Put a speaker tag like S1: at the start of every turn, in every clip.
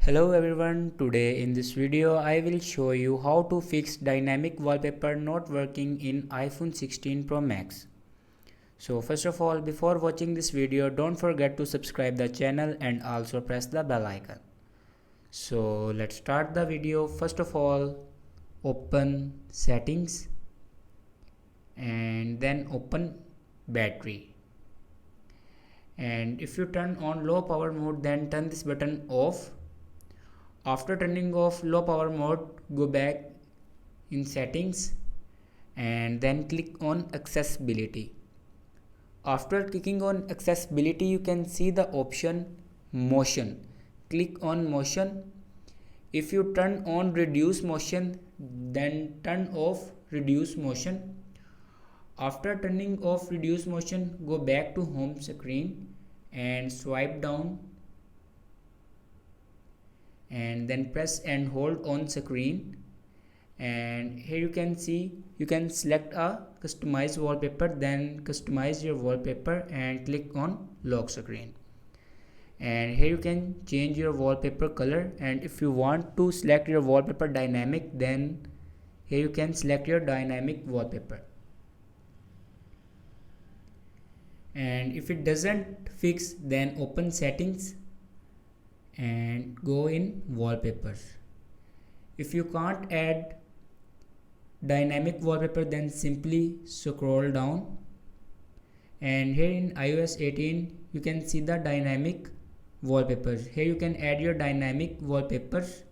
S1: Hello everyone, today in this video I will show you how to fix dynamic wallpaper not working in iPhone 16 Pro Max. So first of all, before watching this video, don't forget to subscribe the channel and also press the bell icon. So let's start the video. First of all, open settings and then open battery. And if you turn on low power mode, then turn this button off. After turning off low power mode, go back in settings and then click on accessibility. After clicking on accessibility, you can see the option motion. Click on motion. If you turn on reduce motion, then turn off reduce motion. After turning off reduce motion, go back to home screen and swipe down and then press and hold on screen, and here you can see you can select a customize wallpaper, then customize your wallpaper and click on lock screen, and here you can change your wallpaper color. And if you want to select your wallpaper dynamic, then here you can select your dynamic wallpaper. And if it doesn't fix, then open settings and go in wallpapers. If you can't add dynamic wallpaper, then simply scroll down, and here in iOS 18 you can see the dynamic wallpapers. Here you can add your dynamic wallpapers.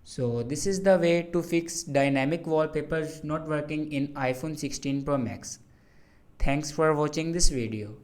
S1: So this is the way to fix dynamic wallpapers not working in iPhone 16 Pro Max. Thanks for watching this video.